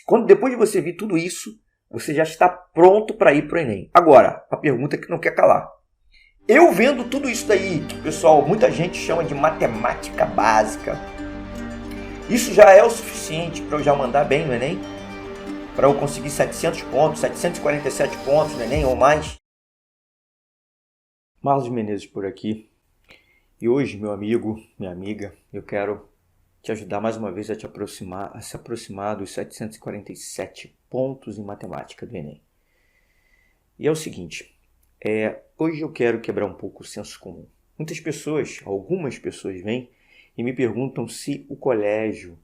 Quando depois de você ver tudo isso, você já está pronto para ir para o Enem. Agora, a pergunta que não quer calar. Eu vendo tudo isso daí, que pessoal, muita gente chama de matemática básica, isso já é o suficiente para eu já mandar bem no Enem? Para eu conseguir 700 pontos, 747 pontos no Enem ou mais? Marlos Menezes por aqui. E hoje, meu amigo, minha amiga, eu quero te ajudar mais uma vez a se aproximar dos 747 pontos em matemática do Enem. E é o seguinte, hoje eu quero quebrar um pouco o senso comum. Algumas pessoas vêm e me perguntam se o colégio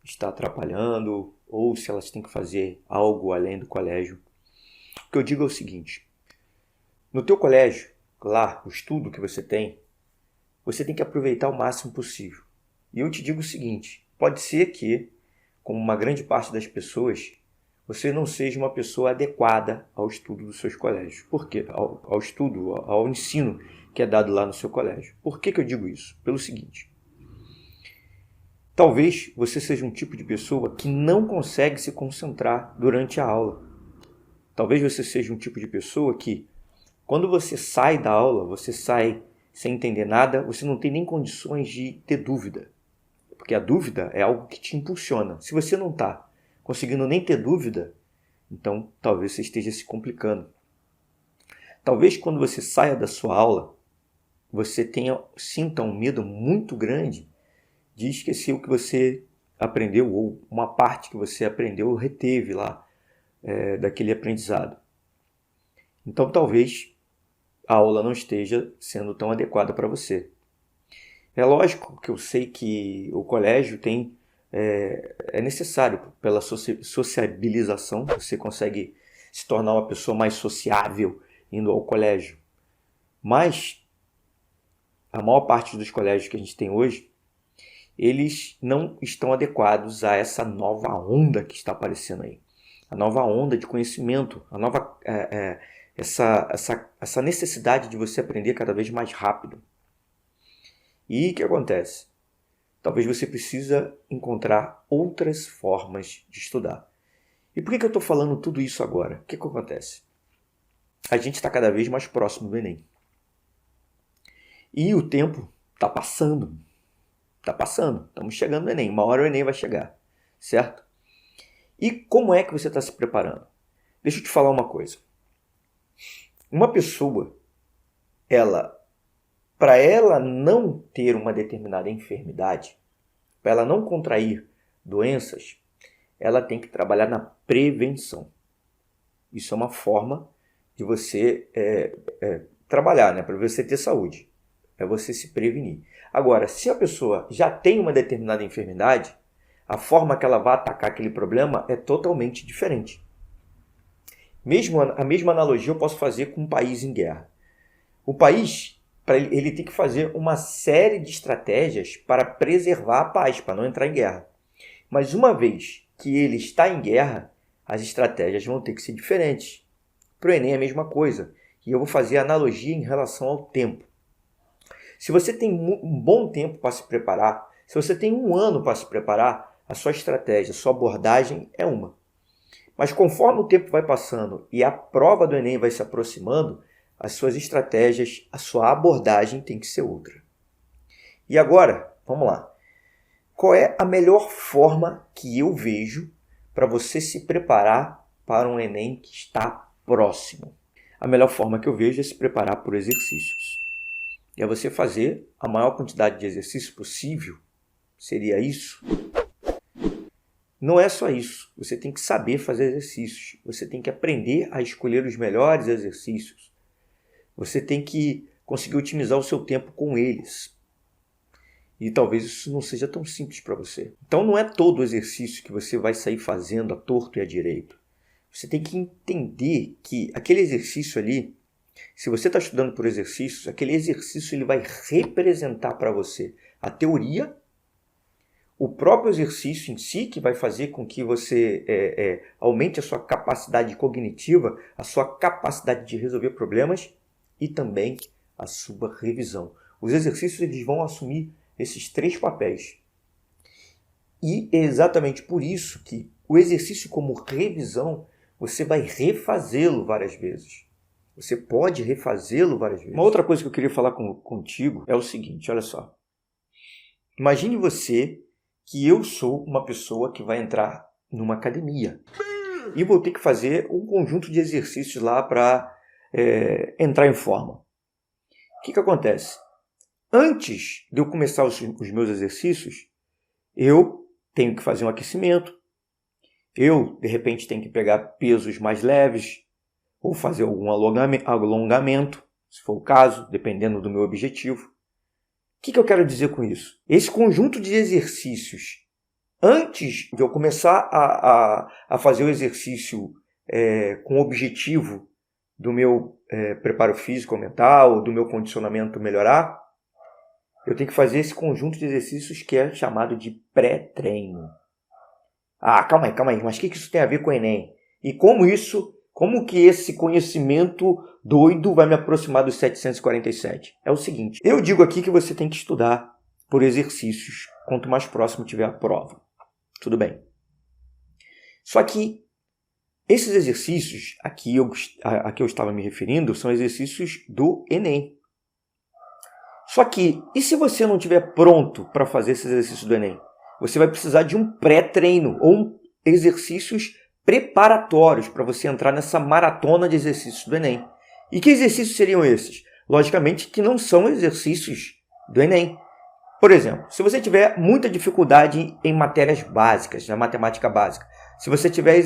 está atrapalhando ou se elas têm que fazer algo além do colégio. O que eu digo é o seguinte, no teu colégio, lá, o estudo que você tem que aproveitar o máximo possível. E eu te digo o seguinte, pode ser que, como uma grande parte das pessoas, você não seja uma pessoa adequada ao estudo dos seus colégios. Por quê? Ao ensino que é dado lá no seu colégio. Por que eu digo isso? Pelo seguinte, talvez você seja um tipo de pessoa que não consegue se concentrar durante a aula. Talvez você seja um tipo de pessoa que, quando você sai da aula, você sai sem entender nada, você não tem nem condições de ter dúvida. Porque a dúvida é algo que te impulsiona. Se você não está conseguindo nem ter dúvida, então talvez você esteja se complicando. Talvez quando você saia da sua aula, você sinta um medo muito grande de esquecer o que você aprendeu ou uma parte que você aprendeu ou reteve lá daquele aprendizado. Então talvez a aula não esteja sendo tão adequada para você. É lógico que eu sei que o colégio é necessário pela sociabilização. Você consegue se tornar uma pessoa mais sociável indo ao colégio. Mas a maior parte dos colégios que a gente tem hoje, eles não estão adequados a essa nova onda que está aparecendo aí. A nova onda de conhecimento, essa necessidade de você aprender cada vez mais rápido. E o que acontece? Talvez você precisa encontrar outras formas de estudar. E por que eu estou falando tudo isso agora? O que acontece? A gente está cada vez mais próximo do Enem. E o tempo está passando. Está passando. Estamos chegando no Enem. Uma hora o Enem vai chegar. Certo? E como é que você está se preparando? Deixa eu te falar uma coisa. Uma pessoa, para ela não ter uma determinada enfermidade, para ela não contrair doenças, ela tem que trabalhar na prevenção. Isso é uma forma de você trabalhar, né? Para você ter saúde. É você se prevenir. Agora, se a pessoa já tem uma determinada enfermidade, a forma que ela vai atacar aquele problema é totalmente diferente. A mesma analogia eu posso fazer com um país em guerra. O país, ele tem que fazer uma série de estratégias para preservar a paz, para não entrar em guerra. Mas uma vez que ele está em guerra, as estratégias vão ter que ser diferentes. Para o Enem é a mesma coisa. E eu vou fazer analogia em relação ao tempo. Se você tem um bom tempo para se preparar, se você tem um ano para se preparar, a sua estratégia, a sua abordagem é uma. Mas conforme o tempo vai passando e a prova do Enem vai se aproximando, as suas estratégias, a sua abordagem tem que ser outra. E agora, vamos lá. Qual é a melhor forma que eu vejo para você se preparar para um Enem que está próximo? A melhor forma que eu vejo é se preparar por exercícios. E é você fazer a maior quantidade de exercícios possível. Seria isso? Não é só isso. Você tem que saber fazer exercícios. Você tem que aprender a escolher os melhores exercícios. Você tem que conseguir otimizar o seu tempo com eles. E talvez isso não seja tão simples para você. Então não é todo exercício que você vai sair fazendo à torto e à direito. Você tem que entender que aquele exercício ali, se você está estudando por exercícios, aquele exercício ele vai representar para você a teoria, o próprio exercício em si, que vai fazer com que você aumente a sua capacidade cognitiva, a sua capacidade de resolver problemas e também a sua revisão. Os exercícios eles vão assumir esses três papéis. E é exatamente por isso que o exercício como revisão, você vai refazê-lo várias vezes. Você pode refazê-lo várias vezes. Uma outra coisa que eu queria falar contigo é o seguinte, olha só. Imagine você que eu sou uma pessoa que vai entrar numa academia e vou ter que fazer um conjunto de exercícios lá para entrar em forma. O que acontece? Antes de eu começar os meus exercícios, eu tenho que fazer um aquecimento, eu, de repente, tenho que pegar pesos mais leves, ou fazer algum alongamento, se for o caso, dependendo do meu objetivo. O que eu quero dizer com isso? Esse conjunto de exercícios, antes de eu começar a fazer o exercício com o objetivo do meu preparo físico ou mental, do meu condicionamento melhorar, eu tenho que fazer esse conjunto de exercícios que é chamado de pré-treino. Ah, calma aí, mas o que isso tem a ver com o Enem? E como que esse conhecimento doido vai me aproximar dos 747? É o seguinte, eu digo aqui que você tem que estudar por exercícios, quanto mais próximo tiver a prova. Tudo bem. Só que esses exercícios, a que eu estava me referindo, são exercícios do Enem. Só que, e se você não estiver pronto para fazer esses exercícios do Enem? Você vai precisar de um pré-treino ou exercícios preparatórios para você entrar nessa maratona de exercícios do Enem. E que exercícios seriam esses? Logicamente que não são exercícios do Enem. Por exemplo, se você tiver muita dificuldade em matérias básicas, na matemática básica, se você tiver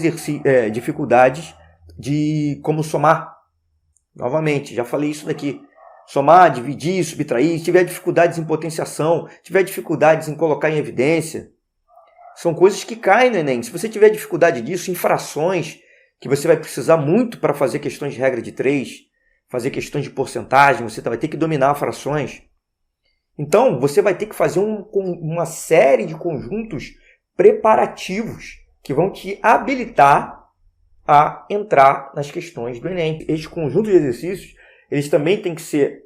dificuldades de como somar, novamente, já falei isso daqui, somar, dividir, subtrair, se tiver dificuldades em potenciação, tiver dificuldades em colocar em evidência, são coisas que caem no Enem. Se você tiver dificuldade disso, em frações, que você vai precisar muito para fazer questões de regra de 3, fazer questões de porcentagem, você vai ter que dominar frações. Então, você vai ter que fazer uma série de conjuntos preparativos que vão te habilitar a entrar nas questões do Enem. Esses conjuntos de exercícios, eles também têm que ser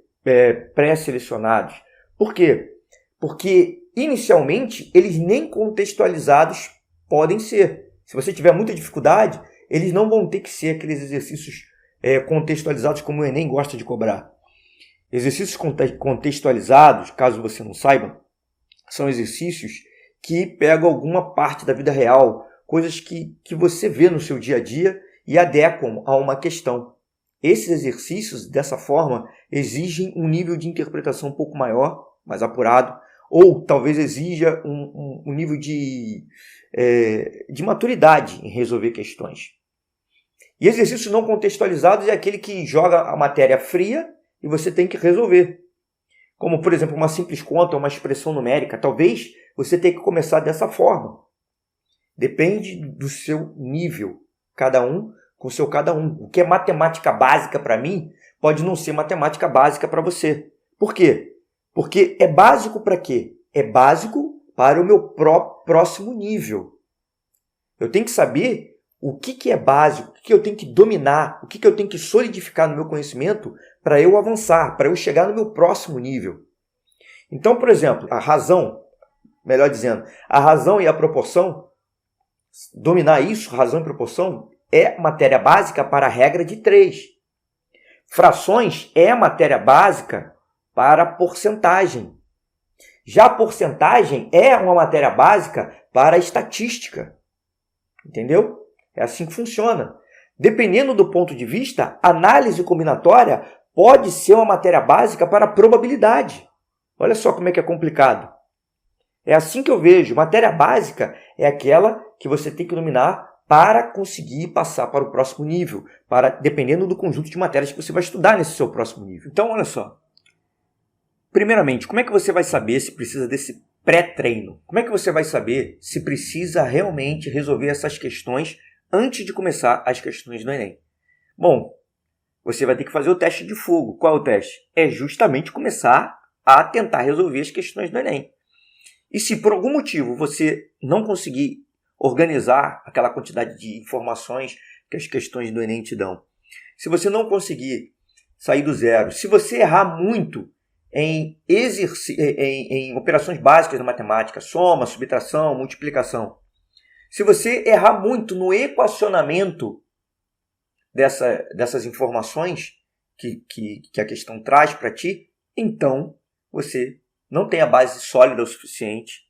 pré-selecionados. Por quê? Porque, inicialmente, eles nem contextualizados podem ser. Se você tiver muita dificuldade, eles não vão ter que ser aqueles exercícios contextualizados como o Enem gosta de cobrar. Exercícios contextualizados, caso você não saiba, são exercícios que pegam alguma parte da vida real, coisas que você vê no seu dia a dia e adequam a uma questão. Esses exercícios, dessa forma, exigem um nível de interpretação um pouco maior, mais apurado, ou talvez exija um nível de maturidade em resolver questões. E exercícios não contextualizados é aquele que joga a matéria fria e você tem que resolver. Como, por exemplo, uma simples conta ou uma expressão numérica. Talvez você tenha que começar dessa forma. Depende do seu nível. Cada um com o seu cada um. O que é matemática básica para mim pode não ser matemática básica para você. Por quê? Porque é básico para quê? É básico para o meu próximo nível. Eu tenho que saber o que é básico, o que eu tenho que dominar, o que eu tenho que solidificar no meu conhecimento para eu avançar, para eu chegar no meu próximo nível. Então, por exemplo, a razão, melhor dizendo, a razão e a proporção, dominar isso, razão e proporção, é matéria básica para a regra de 3. Frações é matéria básica para a porcentagem. Já a porcentagem é uma matéria básica para a estatística. Entendeu? É assim que funciona. Dependendo do ponto de vista, análise combinatória pode ser uma matéria básica para a probabilidade. Olha só como é que é complicado. É assim que eu vejo. Matéria básica é aquela que você tem que dominar para conseguir passar para o próximo nível, dependendo do conjunto de matérias que você vai estudar nesse seu próximo nível. Então, olha só. Primeiramente, como é que você vai saber se precisa desse pré-treino? Como é que você vai saber se precisa realmente resolver essas questões antes de começar as questões do Enem? Bom, você vai ter que fazer o teste de fogo. Qual é o teste? É justamente começar a tentar resolver as questões do Enem. E se por algum motivo você não conseguir organizar aquela quantidade de informações que as questões do Enem te dão, se você não conseguir sair do zero, se você errar muito em operações básicas da matemática, soma, subtração, multiplicação, Se você errar muito no equacionamento dessas informações que a questão traz para ti, então você não tem a base sólida o suficiente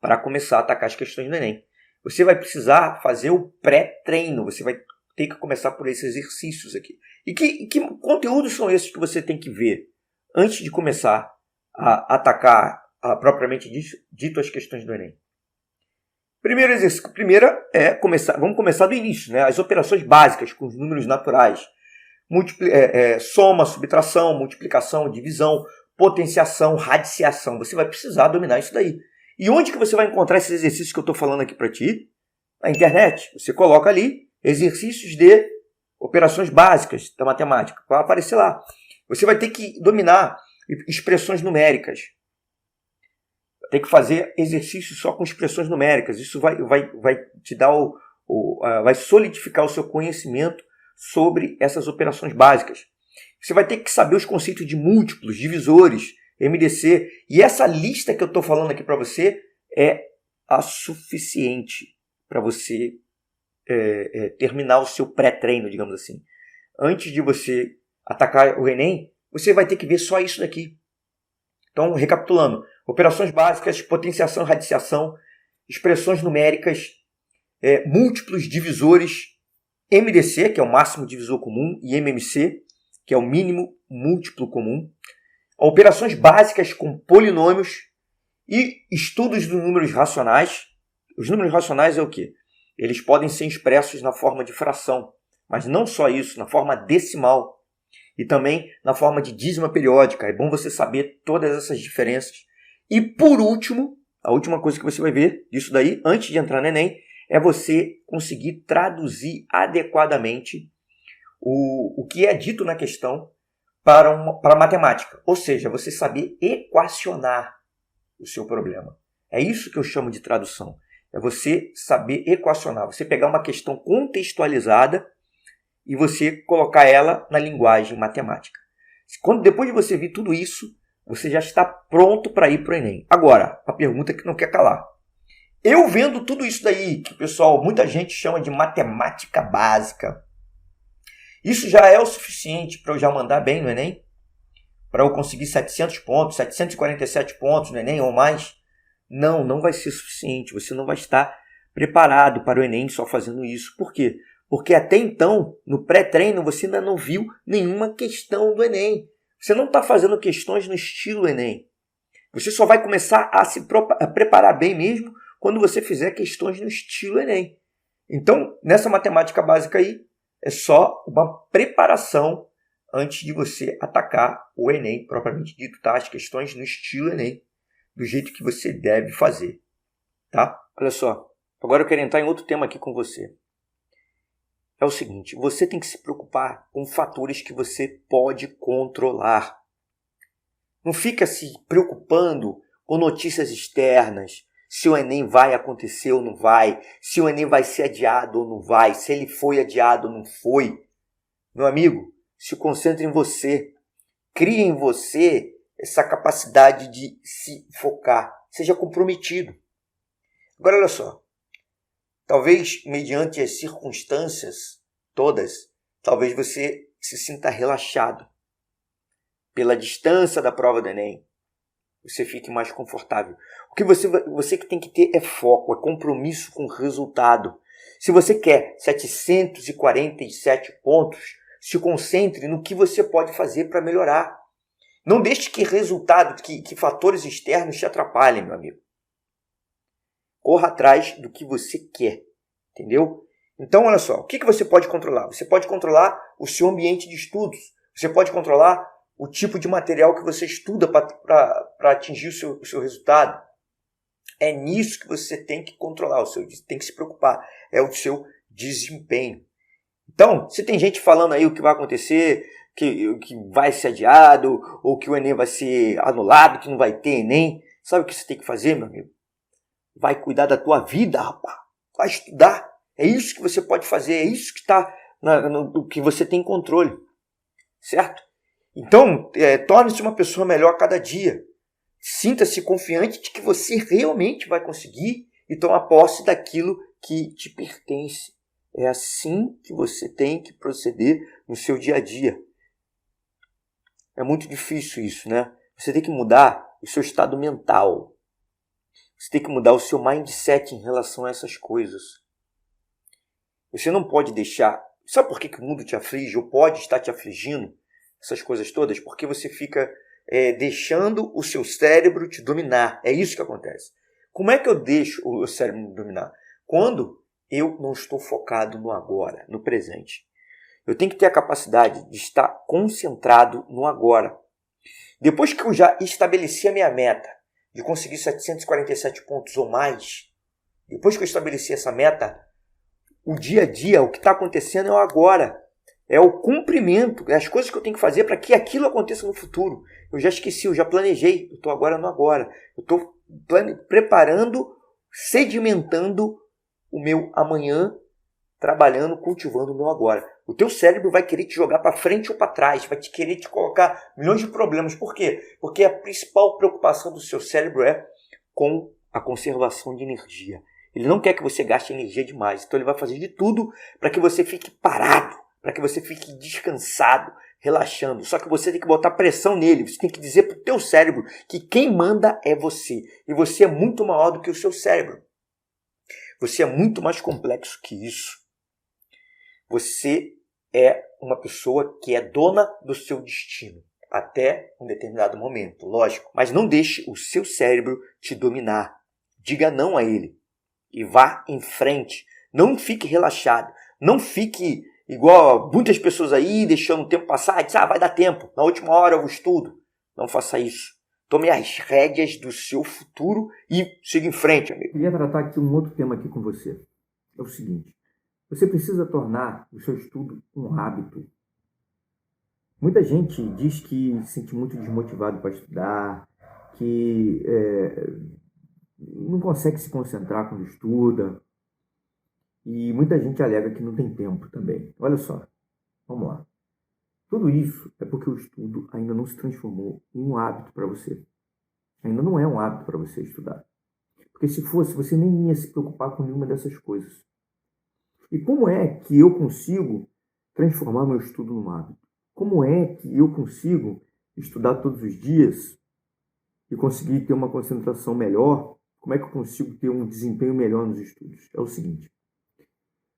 para começar a atacar as questões do Enem. Você vai precisar fazer o pré-treino, você vai ter que começar por esses exercícios aqui. E que conteúdos são esses que você tem que ver antes de começar a atacar propriamente dito as questões do Enem? Primeiro exercício, vamos começar do início, né? As operações básicas com os números naturais. Soma, subtração, multiplicação, divisão, potenciação, radiciação. Você vai precisar dominar isso daí. E onde que você vai encontrar esses exercícios que eu estou falando aqui para ti? Na internet. Você coloca ali exercícios de operações básicas da matemática. Vai aparecer lá. Você vai ter que dominar expressões numéricas. Vai ter que fazer exercícios só com expressões numéricas. Isso vai te dar vai solidificar o seu conhecimento sobre essas operações básicas. Você vai ter que saber os conceitos de múltiplos, divisores, MDC. E essa lista que eu estou falando aqui para você é a suficiente para você terminar o seu pré-treino, digamos assim. Antes de você atacar o Enem, você vai ter que ver só isso daqui. Então, recapitulando. Operações básicas, potenciação, radiciação, expressões numéricas, múltiplos divisores, MDC, que é o máximo divisor comum, e MMC, que é o mínimo múltiplo comum. Operações básicas com polinômios e estudos dos números racionais. Os números racionais é o quê? Eles podem ser expressos na forma de fração, mas não só isso, na forma decimal e também na forma de dízima periódica. É bom você saber todas essas diferenças. E por último, a última coisa que você vai ver disso daí, antes de entrar no Enem, é você conseguir traduzir adequadamente o que é dito na questão para a matemática. Ou seja, você saber equacionar o seu problema. É isso que eu chamo de tradução. É você saber equacionar. Você pegar uma questão contextualizada e você colocar ela na linguagem matemática. Depois de você ver tudo isso, você já está pronto para ir para o Enem. Agora, a pergunta que não quer calar. Eu vendo tudo isso daí, que pessoal, muita gente chama de matemática básica, isso já é o suficiente para eu já mandar bem no Enem? Para eu conseguir 700 pontos, 747 pontos no Enem ou mais? Não, não vai ser suficiente. Você não vai estar preparado para o Enem só fazendo isso. Por quê? Porque até então, no pré-treino, você ainda não viu nenhuma questão do Enem. Você não está fazendo questões no estilo Enem. Você só vai começar a preparar bem mesmo quando você fizer questões no estilo Enem. Então, nessa matemática básica aí, é só uma preparação antes de você atacar o Enem, propriamente dito, tá? As questões no estilo Enem, do jeito que você deve fazer, tá? Olha só, agora eu quero entrar em outro tema aqui com você. É o seguinte, você tem que se preocupar com fatores que você pode controlar. Não fica se preocupando com notícias externas, se o Enem vai acontecer ou não vai, se o Enem vai ser adiado ou não vai, se ele foi adiado ou não foi. Meu amigo, se concentre em você. Crie em você essa capacidade de se focar. Seja comprometido. Agora, olha só. Talvez, mediante as circunstâncias todas, talvez você se sinta relaxado. Pela distância da prova do Enem, você fique mais confortável. O que você que tem que ter é foco, é compromisso com o resultado. Se você quer 747 pontos, se concentre no que você pode fazer para melhorar. Não deixe que que fatores externos te atrapalhem, meu amigo. Corra atrás do que você quer, entendeu? Então, olha só, o que você pode controlar? Você pode controlar o seu ambiente de estudos. Você pode controlar o tipo de material que você estuda para atingir o seu resultado. É nisso que você tem que controlar, tem que se preocupar. É o seu desempenho. Então, se tem gente falando aí o que vai acontecer, que vai ser adiado, ou que o Enem vai ser anulado, que não vai ter Enem, sabe o que você tem que fazer, meu amigo? Vai cuidar da tua vida, rapaz. Vai estudar. É isso que você pode fazer. É isso que está no que você tem controle. Certo? Então, torne-se uma pessoa melhor a cada dia. Sinta-se confiante de que você realmente vai conseguir e tomar posse daquilo que te pertence. É assim que você tem que proceder no seu dia a dia. É muito difícil isso, né? Você tem que mudar o seu estado mental. Você tem que mudar o seu mindset em relação a essas coisas. Você não pode deixar... Sabe por que o mundo te aflige ou pode estar te afligindo? Essas coisas todas? Porque você fica deixando o seu cérebro te dominar. É isso que acontece. Como é que eu deixo o cérebro me dominar? Quando eu não estou focado no agora, no presente. Eu tenho que ter a capacidade de estar concentrado no agora. Depois que eu já estabeleci a minha meta de conseguir 747 pontos ou mais, depois que eu estabeleci essa meta, o dia a dia, o que está acontecendo é o agora. É o cumprimento, é as coisas que eu tenho que fazer para que aquilo aconteça no futuro. Eu já esqueci, eu já planejei, eu estou agora no agora. Eu estou preparando, sedimentando o meu amanhã, trabalhando, cultivando o meu agora. O teu cérebro vai querer te jogar para frente ou para trás, vai te querer te colocar milhões de problemas. Por quê? Porque a principal preocupação do seu cérebro é com a conservação de energia. Ele não quer que você gaste energia demais, então ele vai fazer de tudo para que você fique parado, para que você fique descansado, relaxando. Só que você tem que botar pressão nele, você tem que dizer para o teu cérebro que quem manda é você. E você é muito maior do que o seu cérebro. Você é muito mais complexo que isso. Você é uma pessoa que é dona do seu destino, até um determinado momento, lógico. Mas não deixe o seu cérebro te dominar. Diga não a ele e vá em frente. Não fique relaxado. Não fique igual muitas pessoas aí, deixando o tempo passar. Diz, vai dar tempo, na última hora eu estudo. Não faça isso. Tome as rédeas do seu futuro e siga em frente, amigo. Eu queria tratar aqui um outro tema aqui com você. É o seguinte. Você precisa tornar o seu estudo um hábito. Muita gente diz que se sente muito desmotivado para estudar, que não consegue se concentrar quando estuda. E muita gente alega que não tem tempo também. Olha só, vamos lá. Tudo isso é porque o estudo ainda não se transformou em um hábito para você. Ainda não é um hábito para você estudar. Porque se fosse, você nem ia se preocupar com nenhuma dessas coisas. E como é que eu consigo transformar meu estudo num hábito? Como é que eu consigo estudar todos os dias e conseguir ter uma concentração melhor? Como é que eu consigo ter um desempenho melhor nos estudos? É o seguinte,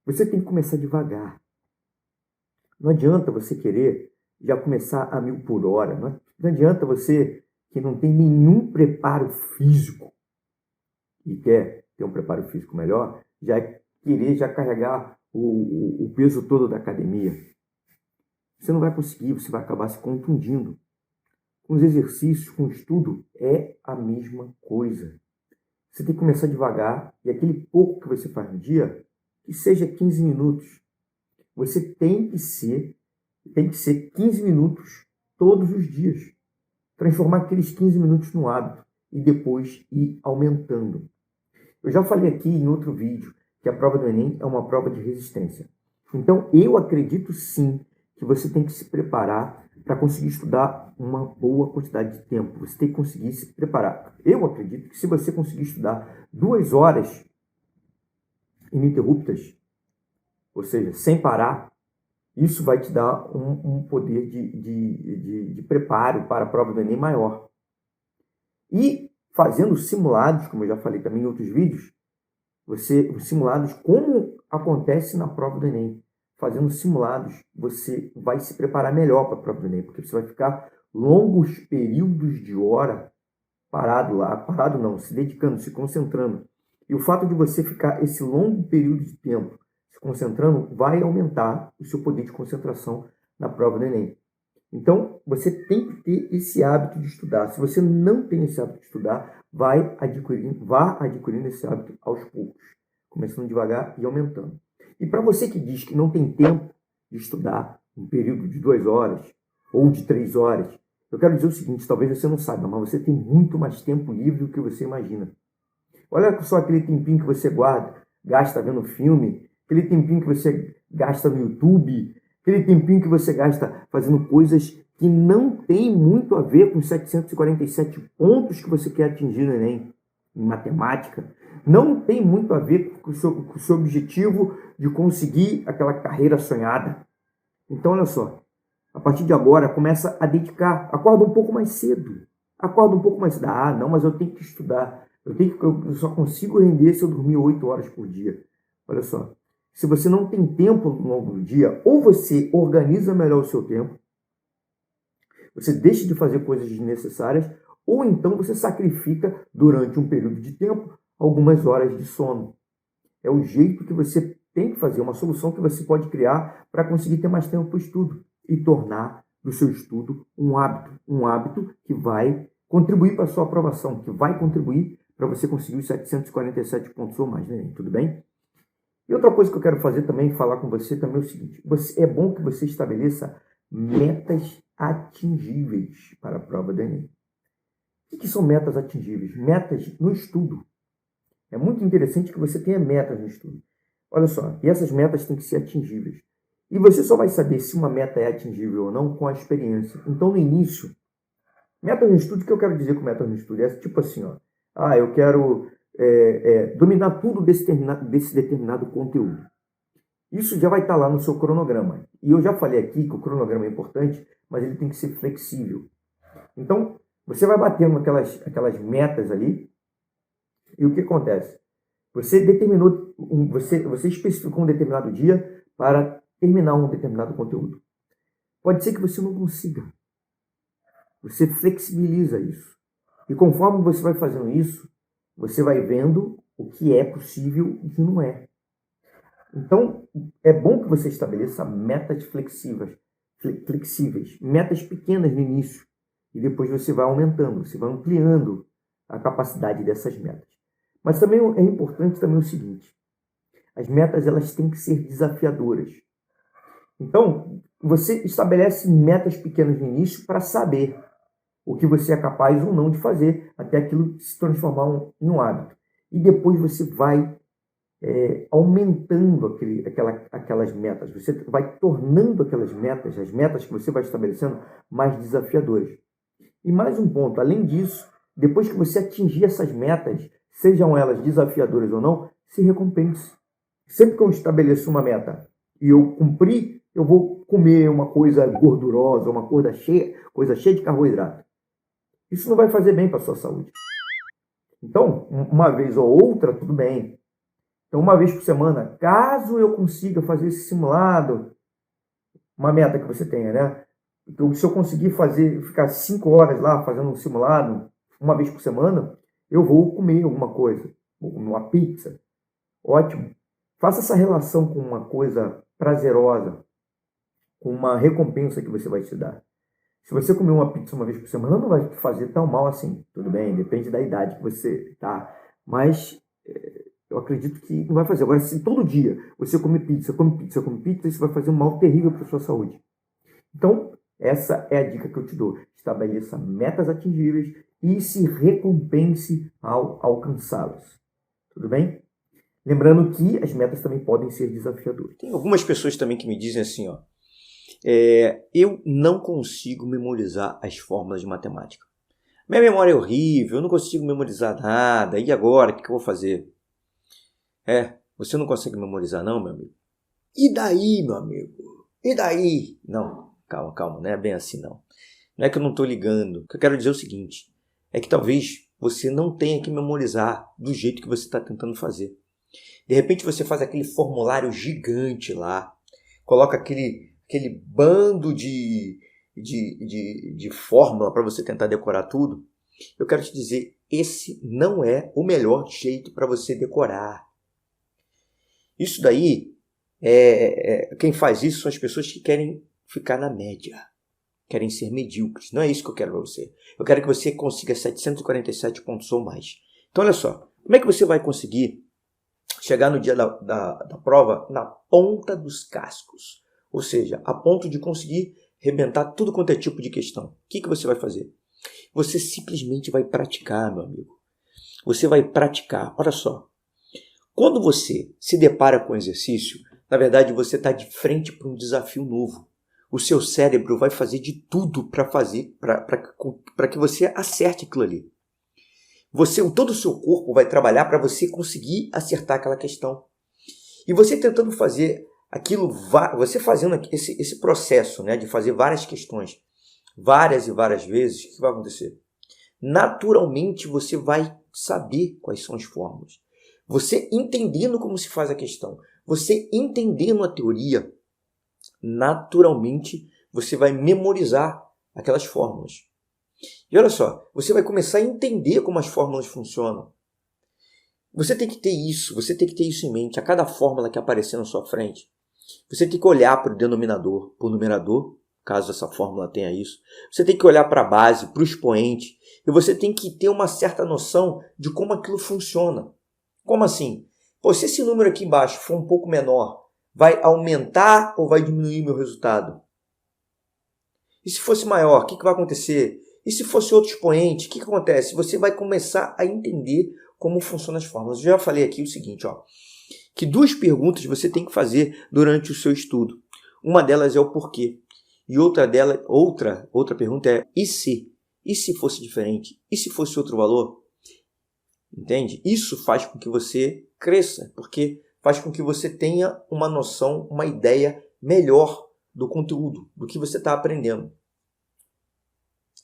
você tem que começar devagar. Não adianta você querer já começar a 1000 por hora. Não adianta você que não tem nenhum preparo físico e quer ter um preparo físico melhor, já querer já carregar o peso todo da academia. Você não vai conseguir, você vai acabar se contundindo. Com os exercícios, com o estudo, é a mesma coisa. Você tem que começar devagar e aquele pouco que você faz no dia, que seja 15 minutos. Você tem que ser 15 minutos todos os dias. Transformar aqueles 15 minutos num hábito e depois ir aumentando. Eu já falei aqui em outro vídeo que a prova do Enem é uma prova de resistência. Então, eu acredito sim que você tem que se preparar para conseguir estudar uma boa quantidade de tempo. Você tem que conseguir se preparar. Eu acredito que se você conseguir estudar 2 horas ininterruptas, ou seja, sem parar, isso vai te dar um poder de preparo para a prova do Enem maior. E fazendo simulados, como eu já falei também em outros vídeos, simulados como acontece na prova do Enem. Fazendo simulados, você vai se preparar melhor para a prova do Enem, porque você vai ficar longos períodos de hora parado não, se dedicando, se concentrando. E o fato de você ficar esse longo período de tempo se concentrando vai aumentar o seu poder de concentração na prova do Enem. Então, você tem que ter esse hábito de estudar. Se você não tem esse hábito de estudar, vá adquirindo esse hábito aos poucos, começando devagar e aumentando. E para você que diz que não tem tempo de estudar um período de 2 horas ou de 3 horas, eu quero dizer o seguinte, talvez você não saiba, mas você tem muito mais tempo livre do que você imagina. Olha só aquele tempinho que você gasta vendo filme, aquele tempinho que você gasta no YouTube, aquele tempinho que você gasta fazendo coisas que não tem muito a ver com 747 pontos que você quer atingir no Enem, em matemática. Não tem muito a ver com o seu objetivo de conseguir aquela carreira sonhada. Então, olha só, a partir de agora, começa a dedicar. Acorda um pouco mais cedo. Acorda um pouco mais cedo. Ah, não, mas eu tenho que estudar. Eu só consigo render se eu dormir 8 horas por dia. Olha só, se você não tem tempo no longo do dia, ou você organiza melhor o seu tempo, você deixa de fazer coisas desnecessárias, ou então você sacrifica durante um período de tempo algumas horas de sono. É o jeito que você tem que fazer, uma solução que você pode criar para conseguir ter mais tempo para o estudo e tornar do seu estudo um hábito que vai contribuir para a sua aprovação, que vai contribuir para você conseguir os 747 pontos ou mais, né? Tudo bem? E outra coisa que eu quero fazer também, falar com você também é o seguinte, é bom que você estabeleça metas atingíveis para a prova do Enem. O que são metas atingíveis? Metas no estudo. É muito interessante que você tenha metas no estudo. Olha só, e essas metas têm que ser atingíveis. E você só vai saber se uma meta é atingível ou não com a experiência. Então, no início, metas no estudo, o que eu quero dizer com metas no estudo? É tipo assim, ó, eu quero dominar tudo desse determinado conteúdo. Isso já vai estar lá no seu cronograma. E eu já falei aqui que o cronograma é importante, mas ele tem que ser flexível. Então, você vai batendo aquelas metas ali, e o que acontece? Você determinou, você especificou um determinado dia para terminar um determinado conteúdo. Pode ser que você não consiga. Você flexibiliza isso. E conforme você vai fazendo isso, você vai vendo o que é possível e o que não é. Então, é bom que você estabeleça metas flexíveis, metas pequenas no início. E depois você vai aumentando, você vai ampliando a capacidade dessas metas. Mas também é importante também o seguinte, as metas elas têm que ser desafiadoras. Então, você estabelece metas pequenas no início para saber o que você é capaz ou não de fazer, até aquilo se transformar em um hábito. E depois você vai aumentando aquelas metas, você vai tornando aquelas metas, as metas que você vai estabelecendo, mais desafiadoras. E mais um ponto, além disso, depois que você atingir essas metas, sejam elas desafiadoras ou não, se recompense. Sempre que eu estabeleço uma meta e eu cumprir, eu vou comer uma coisa gordurosa, uma coisa cheia de carboidrato. Isso não vai fazer bem para a sua saúde. Então, uma vez ou outra, tudo bem. Então, uma vez por semana, caso eu consiga fazer esse simulado, uma meta que você tenha, né? Então, se eu conseguir ficar 5 horas lá fazendo um simulado, uma vez por semana, eu vou comer alguma coisa, uma pizza. Ótimo. Faça essa relação com uma coisa prazerosa, com uma recompensa que você vai te dar. Se você comer uma pizza uma vez por semana, não vai fazer tão mal assim. Tudo bem, depende da idade que você tá. Mas eu acredito que não vai fazer. Agora, se todo dia você come pizza, isso vai fazer um mal terrível para a sua saúde. Então, essa é a dica que eu te dou. Estabeleça metas atingíveis e se recompense ao alcançá-las. Tudo bem? Lembrando que as metas também podem ser desafiadoras. Tem algumas pessoas também que me dizem assim, ó, eu não consigo memorizar as fórmulas de matemática. Minha memória é horrível, eu não consigo memorizar nada. E agora, o que eu vou fazer? Você não consegue memorizar não, meu amigo? E daí, meu amigo? E daí? Não, calma, não é bem assim não. Não é que eu não estou ligando. O que eu quero dizer é o seguinte, é que talvez você não tenha que memorizar do jeito que você está tentando fazer. De repente você faz aquele formulário gigante lá, coloca aquele bando de fórmula para você tentar decorar tudo. Eu quero te dizer, esse não é o melhor jeito para você decorar. Isso daí, quem faz isso são as pessoas que querem ficar na média, querem ser medíocres. Não é isso que eu quero para você. Eu quero que você consiga 747 pontos ou mais. Então, olha só, como é que você vai conseguir chegar no dia da prova na ponta dos cascos? Ou seja, a ponto de conseguir arrebentar tudo quanto é tipo de questão. O que você vai fazer? Você simplesmente vai praticar, meu amigo. Você vai praticar. Olha só. Quando você se depara com um exercício, na verdade você está de frente para um desafio novo. O seu cérebro vai fazer de tudo para que você acerte aquilo ali. todo o seu corpo vai trabalhar para você conseguir acertar aquela questão. E você tentando fazer aquilo, você fazendo esse processo, né, de fazer várias questões, várias e várias vezes, o que vai acontecer? Naturalmente você vai saber quais são as fórmulas. Você entendendo como se faz a questão, você entendendo a teoria, naturalmente você vai memorizar aquelas fórmulas. E olha só, você vai começar a entender como as fórmulas funcionam. Você tem que ter isso em mente. A cada fórmula que aparecer na sua frente, você tem que olhar para o denominador, para o numerador, caso essa fórmula tenha isso. Você tem que olhar para a base, para o expoente, e você tem que ter uma certa noção de como aquilo funciona. Como assim? Pô, se esse número aqui embaixo for um pouco menor, vai aumentar ou vai diminuir meu resultado? E se fosse maior, o que vai acontecer? E se fosse outro expoente, o que acontece? Você vai começar a entender como funcionam as fórmulas. Eu já falei aqui o seguinte, que 2 perguntas você tem que fazer durante o seu estudo. Uma delas é o porquê. E outra pergunta é e se? E se fosse diferente? E se fosse outro valor? Entende? Isso faz com que você cresça, porque faz com que você tenha uma noção, uma ideia melhor do conteúdo, do que você está aprendendo.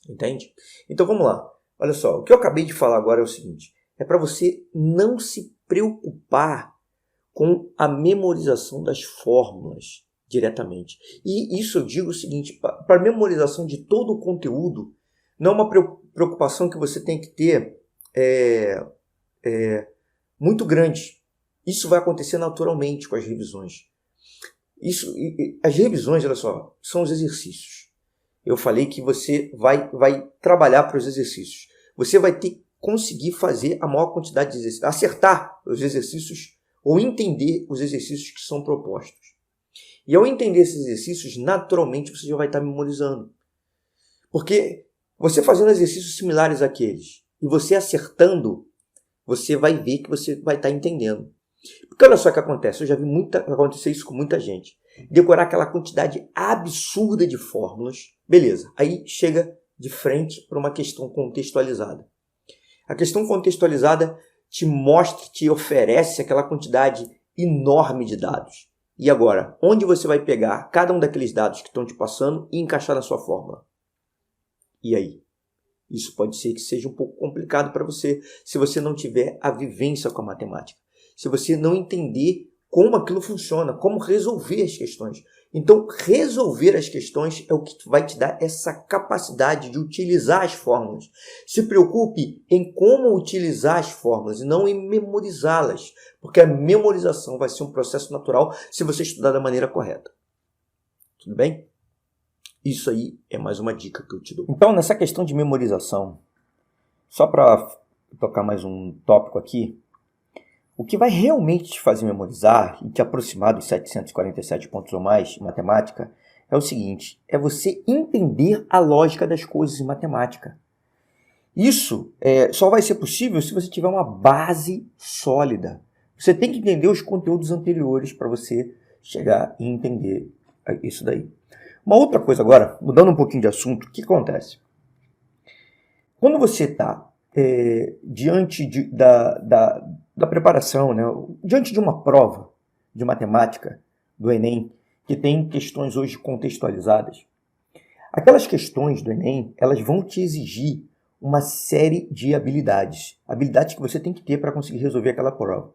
Entende? Então vamos lá. Olha só, o que eu acabei de falar agora é o seguinte. É para você não se preocupar com a memorização das fórmulas diretamente. E isso eu digo o seguinte, para a memorização de todo o conteúdo, não é uma preocupação que você tem que ter muito grande. Isso vai acontecer naturalmente com as revisões. As revisões, olha só, são os exercícios. Eu falei que você vai trabalhar para os exercícios. Você vai ter que conseguir fazer a maior quantidade de exercícios, acertar os exercícios ou entender os exercícios que são propostos. E ao entender esses exercícios, naturalmente você já vai estar memorizando. Porque você fazendo exercícios similares àqueles e você acertando, você vai ver que você vai estar entendendo. Porque olha só o que acontece, eu já vi acontecer isso com muita gente. Decorar aquela quantidade absurda de fórmulas, beleza. Aí chega de frente para uma questão contextualizada. A questão contextualizada te oferece aquela quantidade enorme de dados. E agora, onde você vai pegar cada um daqueles dados que estão te passando e encaixar na sua fórmula? E aí? Isso pode ser que seja um pouco complicado para você, se você não tiver a vivência com a matemática. Se você não entender como aquilo funciona, como resolver as questões. Então, resolver as questões é o que vai te dar essa capacidade de utilizar as fórmulas. Se preocupe em como utilizar as fórmulas e não em memorizá-las, porque a memorização vai ser um processo natural se você estudar da maneira correta. Tudo bem? Isso aí é mais uma dica que eu te dou. Então, nessa questão de memorização, só para tocar mais um tópico aqui, o que vai realmente te fazer memorizar e te aproximar dos 747 pontos ou mais em matemática é o seguinte, é você entender a lógica das coisas em matemática. Isso só vai ser possível se você tiver uma base sólida. Você tem que entender os conteúdos anteriores para você chegar e entender isso daí. Uma outra coisa agora, mudando um pouquinho de assunto, o que acontece? Quando você está diante da preparação, né? Diante de uma prova de matemática do Enem, que tem questões hoje contextualizadas, aquelas questões do Enem, elas vão te exigir uma série de habilidades que você tem que ter para conseguir resolver aquela prova.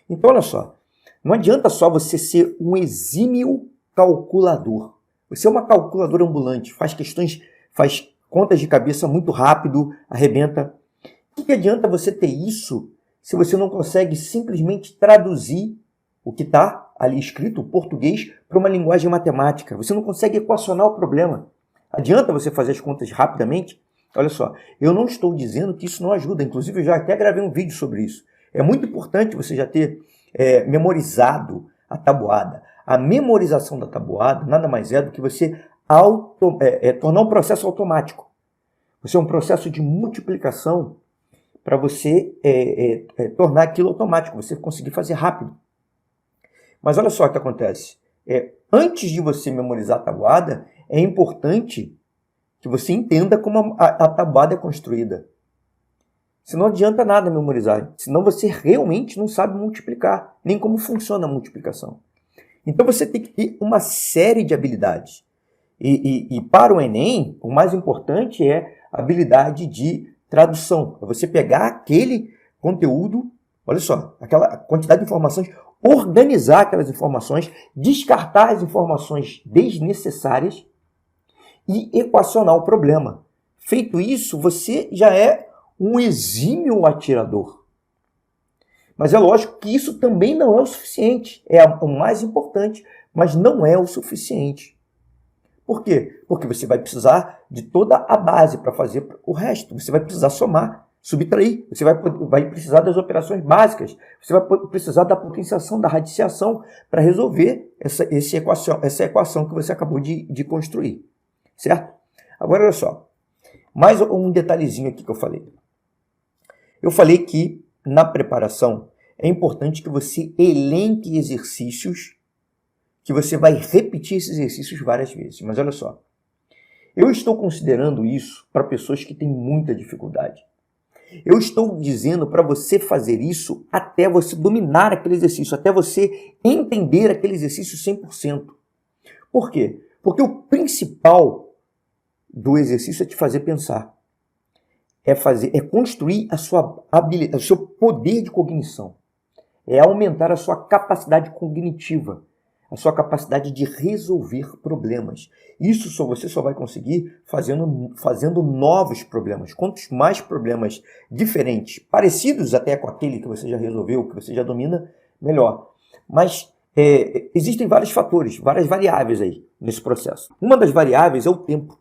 Então, olha só, não adianta só você ser um exímio calculador. Você é uma calculadora ambulante, faz contas de cabeça muito rápido, arrebenta. O que adianta você ter isso se você não consegue simplesmente traduzir o que está ali escrito, o português, para uma linguagem matemática? Você não consegue equacionar o problema. Adianta você fazer as contas rapidamente? Olha só, eu não estou dizendo que isso não ajuda. Inclusive, eu já até gravei um vídeo sobre isso. É muito importante você já ter memorizado a tabuada. A memorização da tabuada nada mais é do que você tornar um processo automático. Você é um processo de multiplicação para você tornar aquilo automático, você conseguir fazer rápido. Mas olha só o que acontece. Antes de você memorizar a tabuada, é importante que você entenda como a tabuada é construída. Se não adianta nada memorizar, senão você realmente não sabe multiplicar, nem como funciona a multiplicação. Então você tem que ter uma série de habilidades. E para o Enem, o mais importante é a habilidade de tradução. É você pegar aquele conteúdo, olha só, aquela quantidade de informações, organizar aquelas informações, descartar as informações desnecessárias e equacionar o problema. Feito isso, você já é um exímio atirador. Mas é lógico que isso também não é o suficiente. É o mais importante, mas não é o suficiente. Por quê? Porque você vai precisar de toda a base para fazer o resto. Você vai precisar somar, subtrair. Você vai precisar das operações básicas. Você vai precisar da potenciação, da radiciação para resolver essa equação que você acabou de construir. Certo? Agora, olha só. Mais um detalhezinho aqui que eu falei. Eu falei que na preparação é importante que você elenque exercícios, que você vai repetir esses exercícios várias vezes. Mas olha só, eu estou considerando isso para pessoas que têm muita dificuldade. Eu estou dizendo para você fazer isso até você dominar aquele exercício, até você entender aquele exercício 100%. Por quê? Porque o principal do exercício é te fazer pensar. É construir a sua habilidade, o seu poder de cognição. É aumentar a sua capacidade cognitiva, a sua capacidade de resolver problemas. Isso você só vai conseguir fazendo novos problemas. Quantos mais problemas diferentes, parecidos até com aquele que você já resolveu, que você já domina, melhor. Mas existem vários fatores, várias variáveis aí nesse processo. Uma das variáveis é o tempo.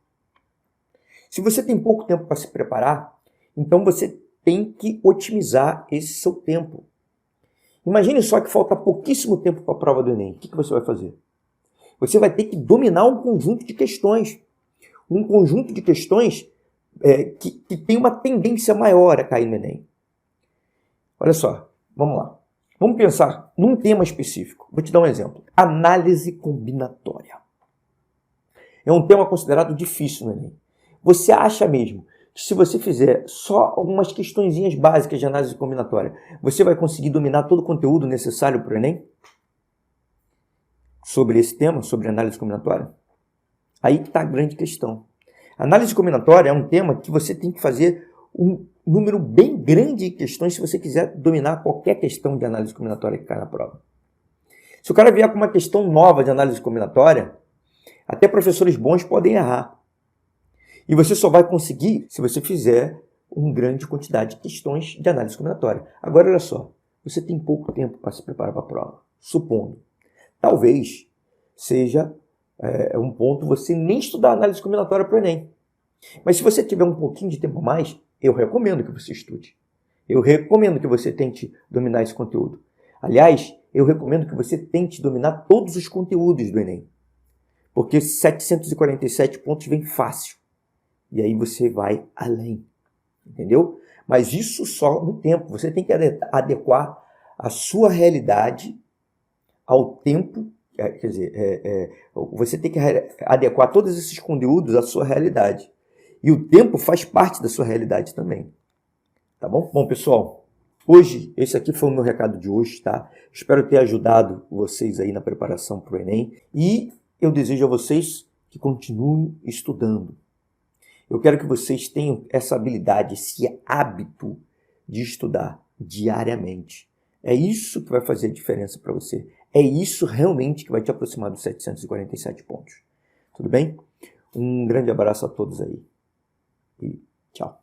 Se você tem pouco tempo para se preparar, então você tem que otimizar esse seu tempo. Imagine só que falta pouquíssimo tempo para a prova do Enem. O que você vai fazer? Você vai ter que dominar um conjunto de questões. Um conjunto de questões que tem uma tendência maior a cair no Enem. Olha só, vamos lá. Vamos pensar num tema específico. Vou te dar um exemplo. Análise combinatória. É um tema considerado difícil no Enem. Você acha mesmo que se você fizer só algumas questõezinhas básicas de análise combinatória, você vai conseguir dominar todo o conteúdo necessário para o Enem? Sobre esse tema, sobre análise combinatória? Aí que está a grande questão. Análise combinatória é um tema que você tem que fazer um número bem grande de questões se você quiser dominar qualquer questão de análise combinatória que cai na prova. Se o cara vier com uma questão nova de análise combinatória, até professores bons podem errar. E você só vai conseguir se você fizer uma grande quantidade de questões de análise combinatória. Agora, olha só, você tem pouco tempo para se preparar para a prova. Supondo, talvez seja um ponto você nem estudar análise combinatória para o Enem. Mas se você tiver um pouquinho de tempo a mais, eu recomendo que você estude. Eu recomendo que você tente dominar esse conteúdo. Aliás, eu recomendo que você tente dominar todos os conteúdos do Enem. Porque 747 pontos vem fácil. E aí você vai além, entendeu? Mas isso só no tempo. Você tem que adequar a sua realidade ao tempo. Quer dizer, você tem que adequar todos esses conteúdos à sua realidade. E o tempo faz parte da sua realidade também. Tá bom? Bom, pessoal, hoje, esse aqui foi o meu recado de hoje, tá? Espero ter ajudado vocês aí na preparação para o Enem. E eu desejo a vocês que continuem estudando. Eu quero que vocês tenham essa habilidade, esse hábito de estudar diariamente. É isso que vai fazer a diferença para você. É isso realmente que vai te aproximar dos 747 pontos. Tudo bem? Um grande abraço a todos aí. E tchau.